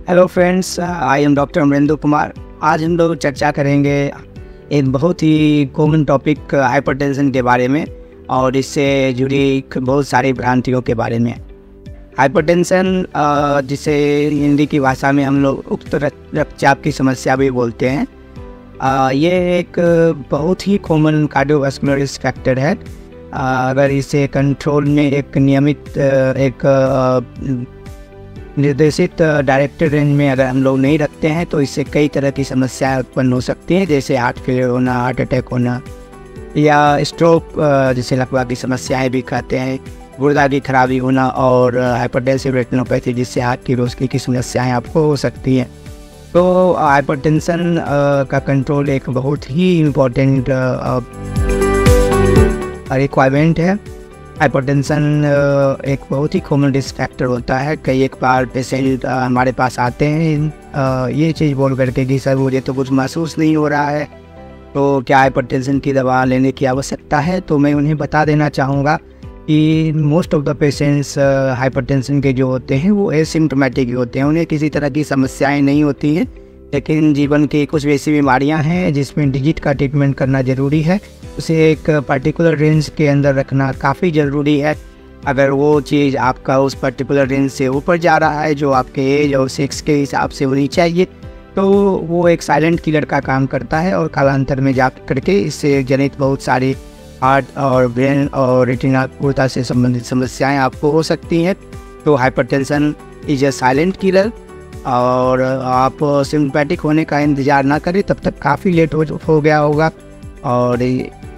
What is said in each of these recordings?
Hello friends, I am doctor Amarendra Kumar. आज हम लोग चर्चा करेंगे एक बहुत ही कॉमन टॉपिक हाइपरटेंशन के बारे में और इससे जुड़ी बहुत सारी भ्रांतियों के बारे में। हाइपरटेंशन जिसे हिंदी की भाषा में हम लोग उक्त रक्तचाप की समस्या भी बोलते हैं, ये एक बहुत ही कॉमन कार्डियोवास्कुलर रिस्क फैक्टर है। अगर इसे कंट्रोल में एक नियमित निर्देशित डायरेक्टेड रेंज में अगर हम लोग नहीं रखते हैं तो इससे कई तरह की समस्याएं उत्पन्न हो सकती हैं, जैसे हार्ट फेलियर होना, हार्ट अटैक होना या स्ट्रोक जिसे लकवा की समस्याएं भी कहते हैं, गुर्दा की खराबी होना और हाइपरटेंसिव रेटिनोपैथी जिससे हार्ट की रोशनी की समस्याएं आपको हो सकती हैं। तो हाइपरटेंशन का कंट्रोल एक बहुत ही इम्पोर्टेंट रिक्वायरमेंट है। हाइपरटेंशन एक बहुत ही कॉमन रिस्क फैक्टर होता है। कई एक बार पेशेंट हमारे पास आते हैं ये चीज़ बोल करके कि सर मुझे तो कुछ महसूस नहीं हो रहा है, तो क्या हाइपरटेंशन की दवा लेने की आवश्यकता है। तो मैं उन्हें बता देना चाहूँगा कि most of the patients hypertension के जो होते हैं वो एसिम्प्टोमेटिक होते हैं, उन्हें किसी तरह की समस्याएं नहीं होती हैं, लेकिन जीवन की कुछ वैसी बीमारियां हैं जिसमें डिजिट का ट्रीटमेंट करना ज़रूरी है। उसे एक पर्टिकुलर रेंज के अंदर रखना काफ़ी ज़रूरी है। अगर वो चीज़ आपका उस पर्टिकुलर रेंज से ऊपर जा रहा है जो आपके एज और सेक्स के हिसाब से होनी चाहिए, तो वो एक साइलेंट किलर का काम करता है और कालांतर में जा करके इससे जनित बहुत सारी हार्ट और ब्रेन और रेटिना गुर्दा से संबंधित समस्याएं आपको हो सकती हैं। तो hypertension is a silent killer और आप सिम्पैथिक होने का इंतज़ार ना करें, तब तक काफ़ी लेट हो गया होगा। और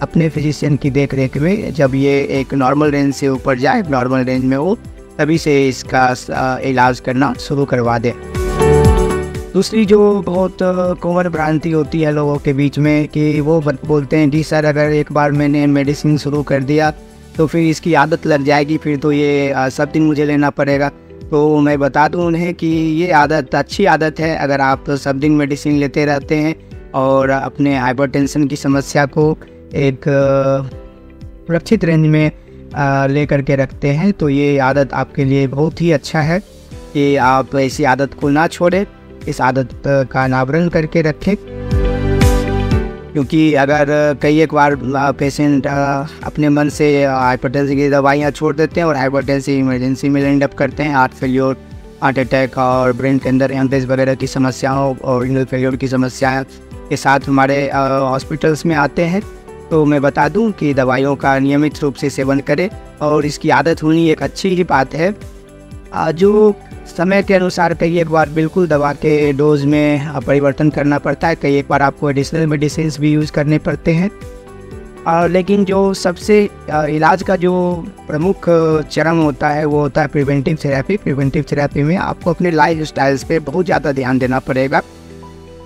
अपने फिजिशियन की देख रेख में जब ये एक नॉर्मल रेंज से ऊपर जाए, नॉर्मल रेंज में हो, तभी से इसका इलाज करना शुरू करवा दें। दूसरी जो बहुत कॉमन भ्रांति होती है लोगों के बीच में कि वो बोलते हैं जी सर अगर एक बार मैंने मेडिसिन शुरू कर दिया तो फिर इसकी आदत लग जाएगी, फिर तो ये सब दिन मुझे लेना पड़ेगा। तो मैं बता दूं उन्हें कि ये आदत अच्छी आदत है। अगर आप सब दिन मेडिसिन लेते रहते हैं और अपने हाइपरटेंशन की समस्या को एक सुरक्षित रेंज में ले करके रखते हैं, तो ये आदत आपके लिए बहुत ही अच्छा है कि आप ऐसी आदत को ना छोड़ें, इस आदत का अनावरण करके रखें। क्योंकि अगर कई एक बार पेशेंट अपने मन से हाइपरटेंशन की दवाइयाँ छोड़ देते हैं और हाइपरटेंशन इमरजेंसी में एंड अप करते हैं, हार्ट फेलियर, हार्ट अटैक और ब्रेन के अंदर एम्ब्रेज वगैरह की समस्याओं और रीनल फेलियर की समस्याएं के साथ हमारे हॉस्पिटल्स में आते हैं। तो मैं बता दूं कि दवाइयों का नियमित रूप से सेवन करें और इसकी आदत होनी एक अच्छी ही बात है। जो समय के अनुसार कई एक बार बिल्कुल दवा के डोज में परिवर्तन करना पड़ता है, कई एक बार आपको एडिशनल मेडिसिन भी यूज़ करने पड़ते हैं। लेकिन जो सबसे इलाज का जो प्रमुख चरण होता है वो होता है प्रिवेंटिव थेरेपी। प्रिवेंटिव थेरेपी में आपको अपने लाइफ स्टाइल्स पे बहुत ज़्यादा ध्यान देना पड़ेगा।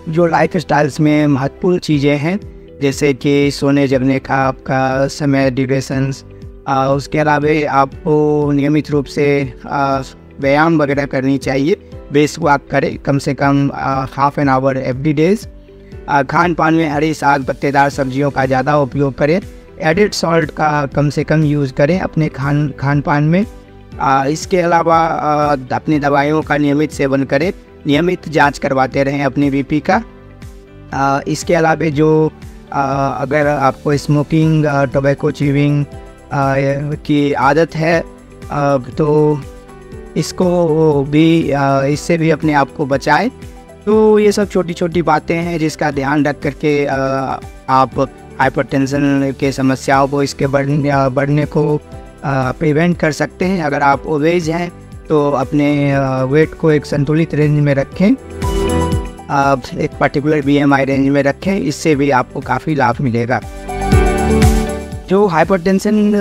जो लाइफ स्टाइल्स में महत्वपूर्ण चीज़ें हैं जैसे कि सोने जगने का आपका समय, ड्यूरेशंस, उसके अलावा आपको नियमित रूप से व्यायाम वगैरह करनी चाहिए। बेस वॉक करें कम से कम half an hour every days. खान पान में हरी साग पत्तेदार सब्जियों का ज़्यादा उपयोग करें। एडिड सॉल्ट का कम से कम यूज़ करें अपने खान पान में। इसके अलावा अपनी दवाइयों का नियमित सेवन करें, नियमित जांच करवाते रहें अपनी बीपी का। इसके अलावा जो अगर आपको स्मोकिंग, टोबैको च्यूइंग की आदत है तो इसको भी इससे भी अपने आप को बचाएं। तो ये सब छोटी छोटी बातें हैं जिसका ध्यान रख करके आप हाइपरटेंशन के समस्याओं को इसके बढ़ने को प्रिवेंट कर सकते हैं। अगर आप ओबेज हैं तो अपने वेट को एक संतुलित रेंज में रखें, एक पर्टिकुलर BMI रेंज में रखें, इससे भी आपको काफ़ी लाभ मिलेगा। जो हाइपरटेंशन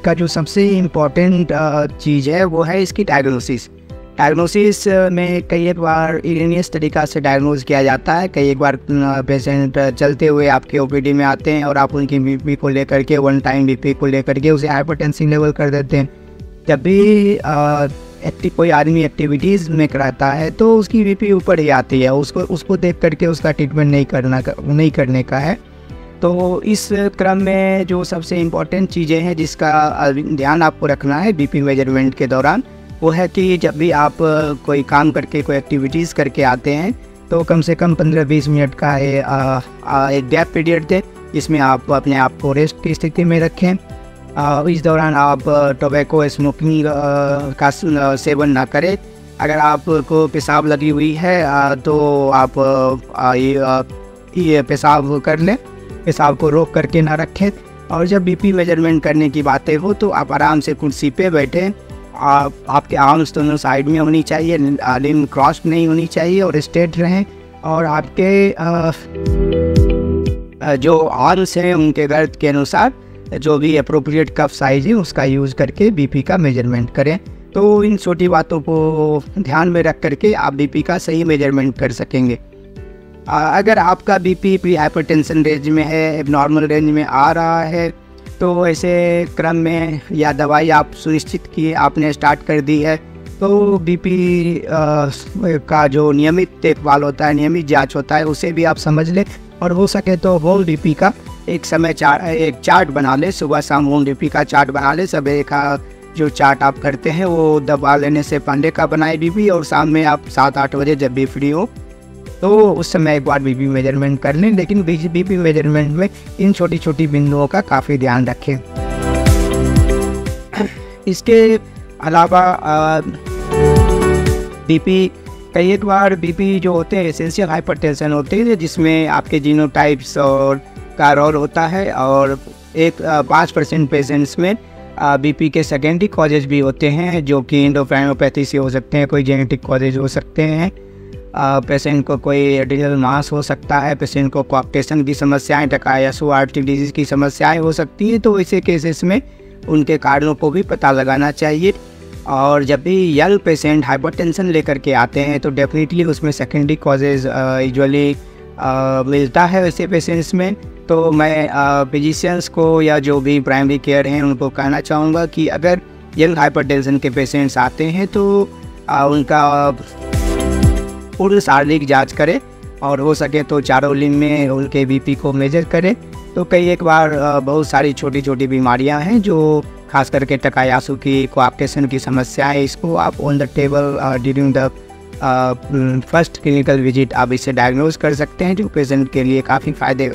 का जो सबसे इम्पॉर्टेंट चीज़ है वो है इसकी डायग्नोसिस। डायग्नोसिस में कई एक बार इरेनियस तरीक़ा से डायग्नोज किया जाता है। कई एक बार पेशेंट चलते हुए आपके OPD में आते हैं और आप उनकी BP को लेकर के, वन टाइम BP को लेकर के उसे हाइपरटेंशन लेवल कर देते हैं। जब भी कोई आदमी एक्टिविटीज़ में कराता है तो उसकी BP ऊपर ही आती है, उसको देख करके उसका ट्रीटमेंट नहीं करने का है। तो इस क्रम में जो सबसे इम्पोर्टेंट चीज़ें हैं जिसका ध्यान आपको रखना है BP मेजरमेंट के दौरान, वो है कि जब भी आप कोई काम करके कोई एक्टिविटीज़ करके आते हैं तो कम से कम 15-20 मिनट का एक गैप पीरियड दें, जिसमें आप अपने आप को रेस्ट की स्थिति में रखें। इस दौरान आप टोबैको स्मोकिंग का सेवन ना करें। अगर आपको पेशाब लगी हुई है तो आप ये पेशाब कर लें, पेशाब को रोक करके ना रखें। और जब बीपी मेजरमेंट करने की बातें हो तो आप आराम से कुर्सी पे बैठें। आपके आर्म्स दोनों साइड में होनी चाहिए, लिम्ब क्रॉस नहीं होनी चाहिए और स्ट्रेट रहें। और आपके जो आर्म्स हैं उनके गर्द के अनुसार जो भी अप्रोप्रिएट कप साइज है उसका यूज़ करके बीपी का मेजरमेंट करें। तो इन छोटी बातों को ध्यान में रख करके आप बीपी का सही मेजरमेंट कर सकेंगे। अगर आपका बीपी प्री हाइपरटेंशन रेंज में है, एबनॉर्मल रेंज में आ रहा है, तो ऐसे क्रम में या दवाई आप सुनिश्चित किए आपने स्टार्ट कर दी है, तो बीपी का जो नियमित देखभाल होता है, नियमित जांच होता है, उसे भी आप समझ लें। और हो सके तो होल बीपी का एक चार्ट बना लें, सुबह शाम होल बीपी का चार्ट बना लें। सवेरे का जो चार्ट आप करते हैं वो दवा लेने से पहले का बनाए बीपी, और शाम में आप 7-8 बजे जब भी फ्री हो तो उस समय एक बार बीपी मेजरमेंट कर लें। लेकिन बीपी मेजरमेंट में इन छोटी छोटी बिंदुओं का काफ़ी ध्यान रखें। इसके अलावा बीपी कई एक बार बीपी जो होते हैं एसेंशियल हाइपरटेंशन होते हैं, जिसमें आपके जीनोटाइप्स और का रोल होता है। और 5% पेशेंट्स में बीपी के सेकेंडरी कॉजेज भी होते हैं, जो कि एंडोक्राइनोपैथी से हो सकते हैं, कोई जेनेटिक कॉजेज हो सकते हैं। पेशेंट को कोई एडिनल मास हो सकता है, पेशेंट को कोआक्टेशन की समस्याएं, टकायासु आर्टरी डिजीज़ की समस्याएं हो सकती हैं। तो ऐसे केसेस में उनके कारणों को भी पता लगाना चाहिए। और जब भी यंग पेशेंट हाइपरटेंशन लेकर के आते हैं तो डेफिनेटली उसमें सेकेंडरी कॉजेज यूजुअली मिलता है वैसे पेशेंट्स में। तो मैं फिजिशियंस को या जो भी प्राइमरी केयर हैं उनको कहना चाहूँगा कि अगर यंग हाइपरटेंशन के पेशेंट्स आते हैं तो उनका पूर्ण शारीरिक जांच करें, और हो सके तो चारों लिम्ब में उनके बीपी को मेजर करें। तो कई एक बार बहुत सारी छोटी छोटी बीमारियां हैं जो खास करके टकायासु की, कोआक्टेशन की समस्या है, इसको आप on the table during the first clinical visit आप इसे डायग्नोज कर सकते हैं, जो पेशेंट के लिए काफ़ी फायदे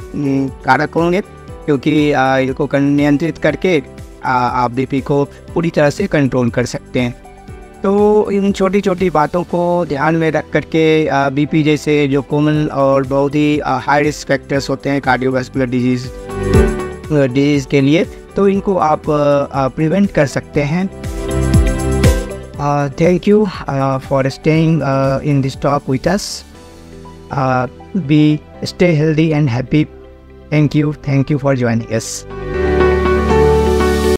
कारक होंगे, क्योंकि इनको नियंत्रित करके आप बीपी को पूरी तरह से कंट्रोल कर सकते हैं। तो इन छोटी छोटी बातों को ध्यान में रख करके बीपी जैसे जो कॉमन और बहुत ही हाई रिस्क फैक्टर्स होते हैं कार्डियोवास्कुलर डिजीज़ के लिए, तो इनको आप प्रिवेंट कर सकते हैं। Thank you for staying in this talk with us. Stay healthy and happy. Thank you for joining us.